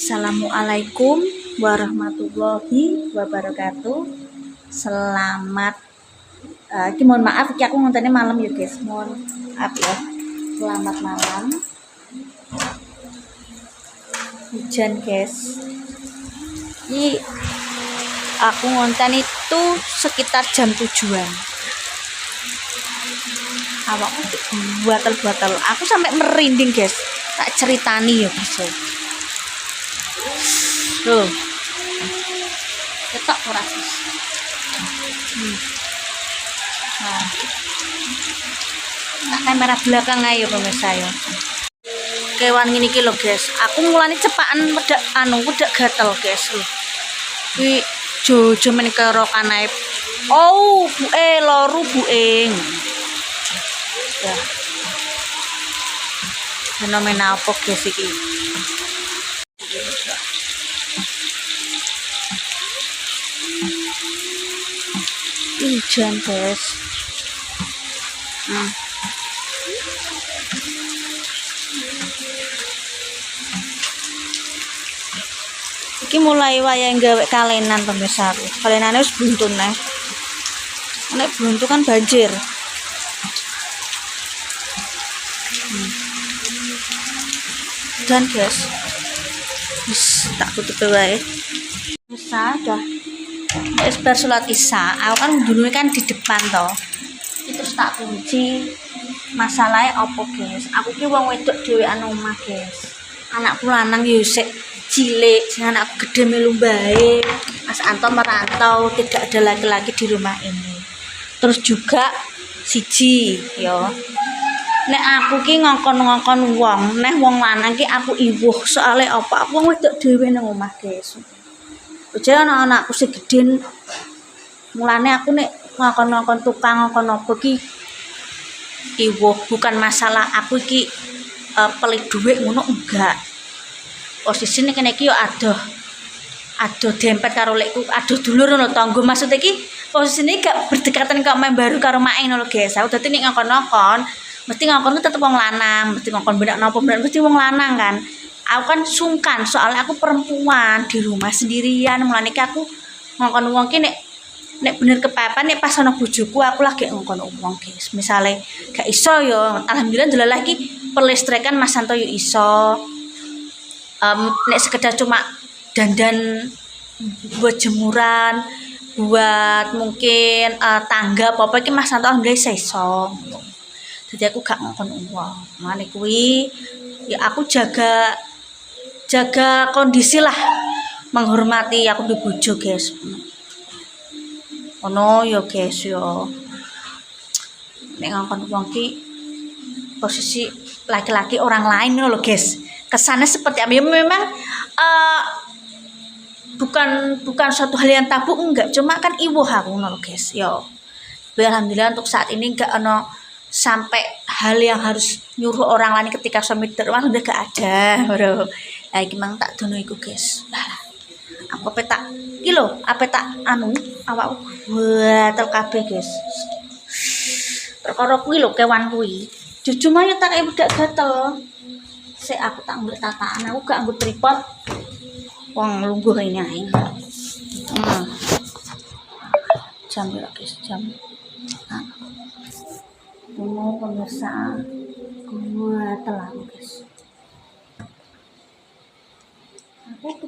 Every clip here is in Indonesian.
Assalamualaikum warahmatullahi wabarakatuh. Selamat mohon maaf iki aku ngontene malam ya guys. Mohon maaf ya. Selamat malam. Hujan guys. Ini aku ngonten itu sekitar jam 7-an. Awakku buatel-buatel. Aku sampai merinding guys. Tak ceritani ya guys. Loh. Ketok ora sih. Nah, kamera belakang ayo pemirsa ya. Kewan ngene iki lho guys. Aku mulane cepakan wedak gatel guys lho. Kuwi jojo men karo kanae. Oh, buke loru buing. Ya. Fenomena apa guys iki? Hujan guys. Iki mulai wayang gawe kalenan pemirsa. Kalenane wis buntun nih. Nek buntu kan banjir. Dan guys, wis tak tutup wae. Bisa dah. Wis bar salat Isya, aku kan dulu kan di depan toh. Terus tak kunci. Masalahnya apa guys? Aku ki wong wedok dhewean omah guys. Anakku lanang yo sik cilik, sing anakku gede melu bae. Mas Anto merantau, tidak ada laki-laki di rumah ini. Terus juga siji yo. Nek aku ki ngongkon-ngongkon wong, neh wong lanang ki aku iwuh soalnya apa? Aku wong wedok dhewe nang omah guys. Aja anak-anakku sing gedhe. Mulane aku nek ngongkon-ngongkon tukang ngongkon apa ki iwuh, bukan masalah aku iki pelit dhuwit ngono enggak. Posisine kene iki yo adoh dempet karo lekku, adoh dulur ngono tanggo. Maksud iki posisine gak berdekatan karo main baru karo mae ngono guys. Aku dadi nek ngongkon-ngongkon mesti ngongkon tetep wong lanang, mesti ngongkon benak napa benak mesti wong lanang kan. Aku kan sungkan soalnya aku perempuan di rumah sendirian, mulane ki aku ngongkon wong ki nek bener kepapan nek pas ana bojoku aku lagi ngongkon wong guys. Misale gak iso yo alhamdulillah delalah iki perlistrikan Mas Santo yo iso. Nek sekedar cuma dandan buat jemuran, buat mungkin tangga apa iki Mas Santo alhamdulillah iso. Jadi aku gak ngongkon uang. Mane kuwi ya aku jaga kondisi lah, menghormati aku di bojo guys. Ono yo guys yo. Nek ngongkon uang ki posisi laki-laki orang lain lho guys. Kesannya seperti apa? Ya memang bukan suatu hal yang tabu enggak, cuma kan iwuh aku ngono guys. Yo. Alhamdulillah untuk saat ini enggak ono sampai hal yang harus nyuruh orang lain ketika suami di rumah udah gak ada bro. Nah gimana tak dono iku guys. Aku petak iki lho, apa tak awak buat kabeh guys. Perkara kuwi lho kewan kuwi. Jujur mah ya tak budak gatel. Sik aku tak mbok tataan, aku gak nggo tripod. Wong lungguh ini ae. Jam ya guys, jam. Mau pemirsa gua telah guys. Aku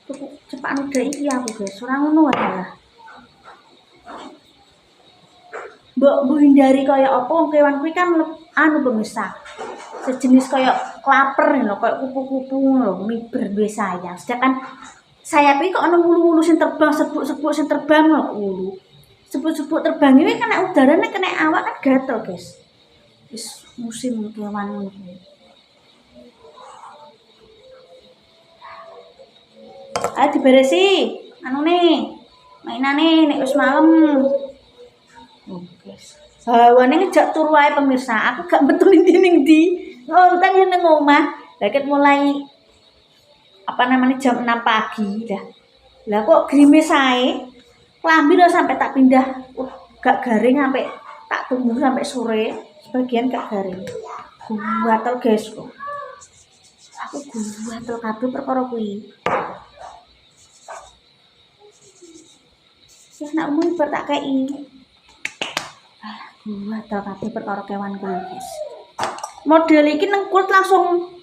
tuku cepat udah iki aku guys. Ora ngono adalah. Mbok hindari kaya apa kewan kuwi kan pemirsa. Sejenis kaya klaper lho, kaya kupu-kupu lho, miber duwe sayap. Sedangkan sayap iki kok ana wulu-wulu sing terbang, sebuk-sebuk sing terbang lho wulu. Sebut-sebut terbang ini kena udara nih kena awak kan gatel guys. Wis musim kewan ini. Ayo diberesi nih mainane nek wis malam. Oh guys. Hawane ngejak turu wae pemirsa. Aku gak betul ndi. Ngonten yo nang omah. Lah ket mulai jam 6 pagi dah. Lah kok grimis ae. Klambi lho sampai tak pindah gak garing sampai tak tunggu sampai sore, sebagian gak garing. Gatel guys. Aku Aku gatel kabeh perkara kuwi. Ya nak umum bar tak kei. Gatel kabeh perkara kewan kuwi, guys. Model iki nang kulit langsung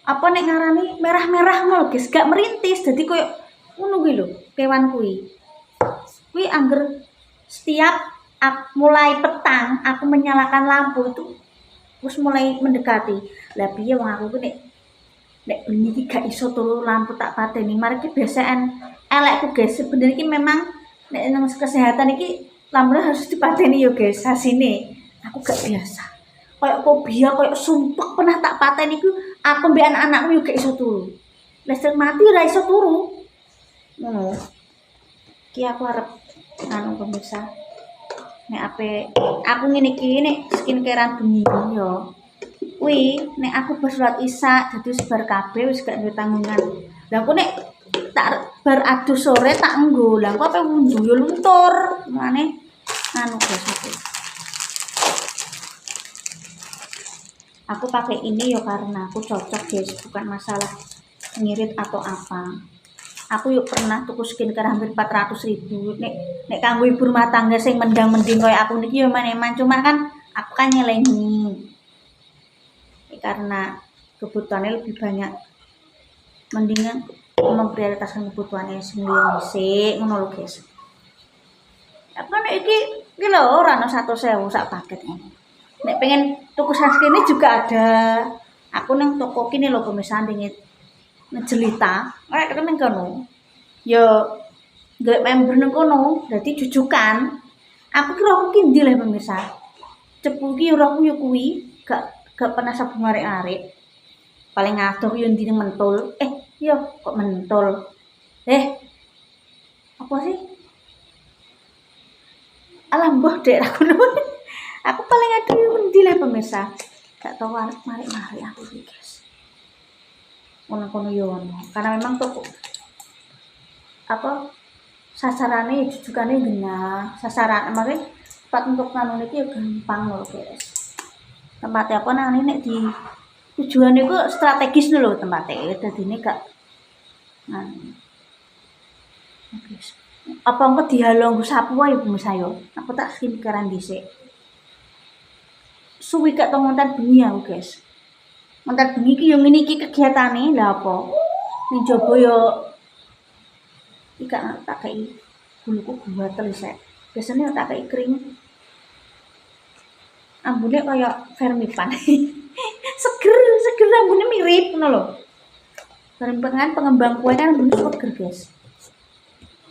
apa nek ngarani merah-merah ngono, guys. Gak merintis, dadi koyo ngono kuwi lho, kewan kuwi. Kuwi angger setiap mulai petang aku menyalakan lampu itu terus mulai mendekati. Lah piye wong aku nek bengi iki gak iso turu lampu tak pateni. Mari ki biasaan elekku guys. Sebenarnya iki memang nek nang kesehatan iki lampu harus dipateni yo guys. Hasine aku gak biasa. Kayak fobia, kayak sumpek pernah tak pateni iku aku mbek anak-anakku yo gak iso turu. Listrik mati ora iso turu. Ngono. Ki aku arep anu pemirsa. Nek ape aku ngene iki nek skincarean bengi yo. Kuwi nek aku bersolat isya dadi sebar kabeh wis gak duwe tanggungan. Lah aku nek tak bar adu sore tak nggo. Lah kok ape wundu yo luntur. Mane anu guys aku. Aku pakai ini yo karena aku cocok guys, bukan masalah ngirit atau apa. Aku yuk pernah tuku skincare hampir 400.000. Nek kanggo ibu rumah tangga sing mendang-mending koyo aku niki yo maneman, cuma kan aku kan nyelengi. Karena kebutuhannya lebih banyak, mendingan memprioritaskan kebutuhannya sendiri ngono lho guys. Apa nek iki lho ora ono 100.000 sak paket ini. Nek pengen tuku sunscreen juga ada. Aku nang toko kene lho pemirsa ndenge ngejelita, ora ketemu kono. Yo golek member nang kono, dadi jujukan. Aku kira aku ki ndi le pemirsa. Cepu ki ora aku yo kuwi, gak pernah sabu arek-arek. Paling adoh yo ndine mentul. Yo kok mentul. Apa sih? Alah mbah dek aku. Aku paling adoh yo ndi le pemirsa. Gak tau arek-arek aku iki, guys. Kono-kono yo ono. Karena memang toko apa sasarannya jujukannya genah. Sasaran mari tempat untuk nanu iki yo gampang lho, guys. Tempatnya apa nang nek di tujuan itu strategis lho tempatnya. Dadine gak apa engko dihalong sapu wae pemirsa yo. Aku tak skincarean dhisik. Suwi gak tau ngonten bengi aku, guys. Ngonten bengi iki yo ngene iki kegiatane. Lah apa? Ning jaba yo iki gak tak kei buluku gatel sik. Biasane tak kei kering. Ambune kaya vermipan. seger ambune mirip ngono lho. Vermipan pengembang kue kan ambune seger, guys.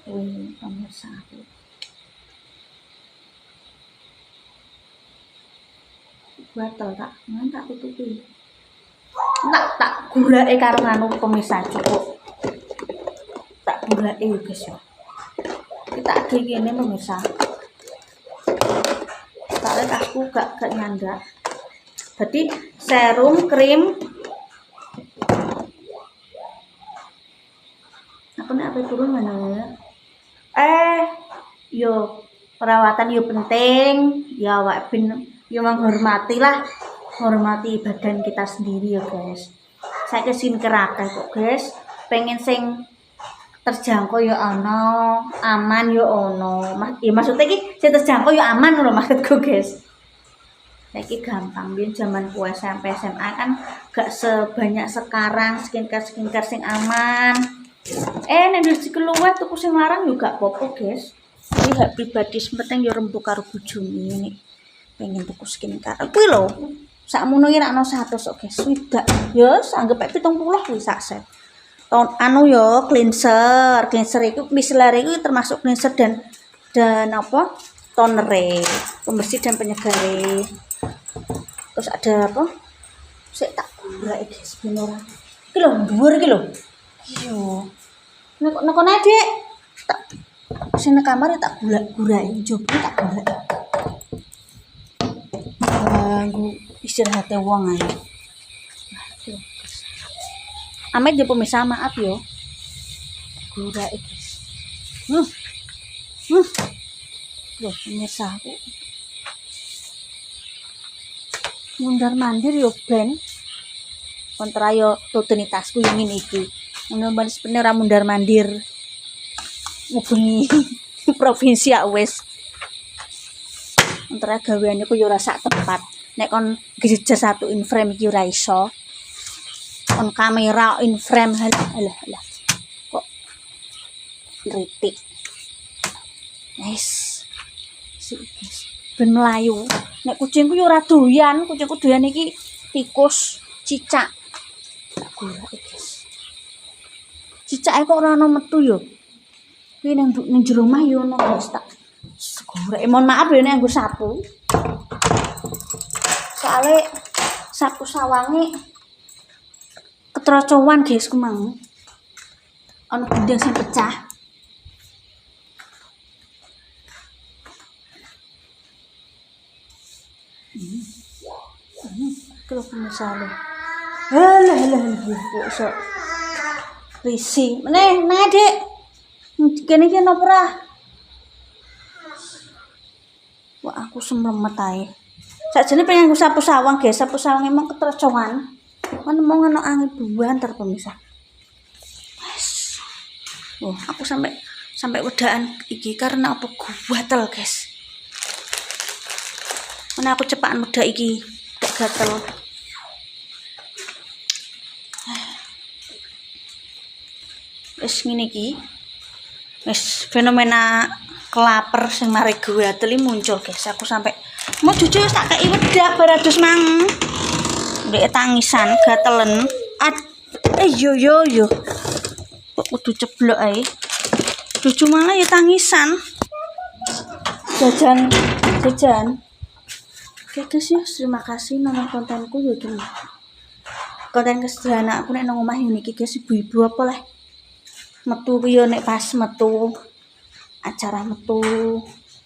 Pemirsa aku. Gatel tak tutupi. Tak gurake karo anu pemirsa cukup. Tak gurake yo, guys yo. Kita age kene pemirsa. Soalnya tasku gak nyanda. Jadi serum, krim. Aku nek ape turun mana? Yo perawatan yo penting. Ya awak ben yo menghormati badan kita sendiri ya guys. Saya skincare kok guys. Pengen sing terjangkau ya ono, aman ya ono. Ya maksudnya iki sing terjangkau ya aman lho maksudku, guys. Saiki gampang biyen zamanku SMP SMA kan gak sebanyak sekarang skincare sing aman. Nek wis keluar tuku sing larang yo gak apa-apa, guys. Iki hak pribadi penting yo rembug karo bojone nek pengen tuku skincare. Kuwi lho, sakmono iki nek ana 100 kok, guys. Swidak. Yo anggap 70 kuwi sak set. Anu yo cleanser itu micellar itu termasuk cleanser dan apa toner, pembersih dan penyegar. Terus ada apa sik tak gurake guys ben ora iki lho dhuwur iki lho yo nek kono Dek tak sing nang kamar tak gurake njaba tak gurake ganggu istirahatnya wong ae. Amit ya pemirsa, maaf yo. Gurake guys. Loh pemirsa aku. Mundar mandir yo ben. kontra yo rutinitasku yang ngene iki. Ngono ben sebenarnya ora mundar-mandir. Ngubengi provinsi ya wis. Antara gaweane ku yo ora sak tempat. Nek kon gereja satu in frame iki ora iso. Kon kamera in frame halah. Kok ritik. Guys. Ben mlayu. Nek kucingku yo ora doyan, kucingku doyan iki tikus, cicak. Golek guys. Cicake kok ora ono metu yo. Kuwi nang jero omah yo ono guys tak. Gorek mohon maaf ya nek nggo sapu. Soale sapu sawange ketrocowan guys ku mang. Ono gendeng sing pecah. Kalau misalnya iso risi meneh Dek kene iki napa ora wah aku semlemet ae sakjane pengen sapu sawang guys sapu sawang emang ketrocowan kan mau ngono angin buah antar pemirsa oh aku sampai wedaan iki karena apa gatel guys mana aku cepakan wedak iki gatel wis ngene iki wis fenomena kelaper sing mari gatel muncul guys aku sampai mau jujur wis tak kei wedak barados mang ndek tangisan gatelen yo kok kudu ceblok ae cucu malah ya tangisan jajan oke guys ya terima kasih nonton kontenku ya gini konten kesederhana aku nek nang omah ngene iki guys ibu-ibu apa lah metu ku yo nek pas metu acara metu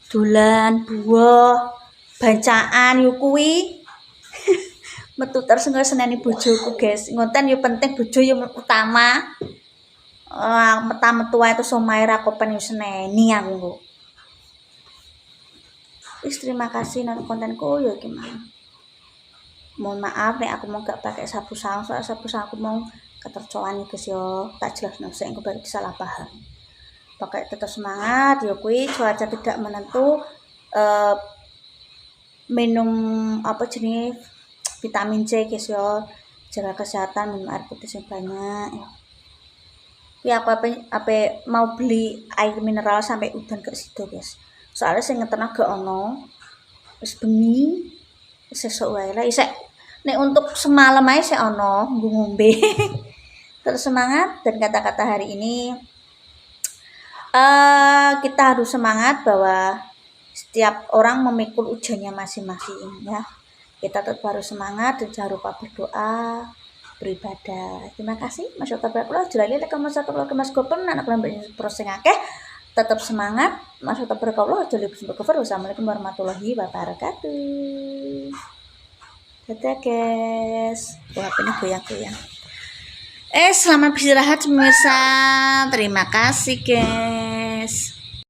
dolan buah bancaan yo kuwi metu terus seneni bojoku guys ngonten yo penting bojo yo utama metu wae terus omahe ra kopen yo seneni aku terima kasih nonton kontenku yo gimana mohon maaf nek aku mau gak pakai sapu sawang soal sapu sawang aku mau ketercoan guys yo tak jelas no saya kembali salah paham pakai tetap semangat yo kuwi cuaca tidak menentu minum apa jenis vitamin C guys yo jaga kesehatan minum air putih yang banyak ya apa mau beli air mineral sampai udan ke situ guys soalnya saya ngeternak gak ono wis bengi sesuk wae lah isek nek untuk semalam aja saya ono ngombe terus semangat dan kata-kata hari ini kita harus semangat bahwa setiap orang memikul ujiannya masing-masing ya kita tetap harus semangat dan jangan lupa berdoa beribadah terima kasih masyaallah tabarakallah jalali lek mas gopen anak lambe prosing akeh tetap semangat masyaallah tabarakallah jalali berkafar wassalamualaikum warahmatullahi wabarakatuh. Dadah guys, wah ini goyang-goyang. Selamat beristirahat pemirsa. Terima kasih guys.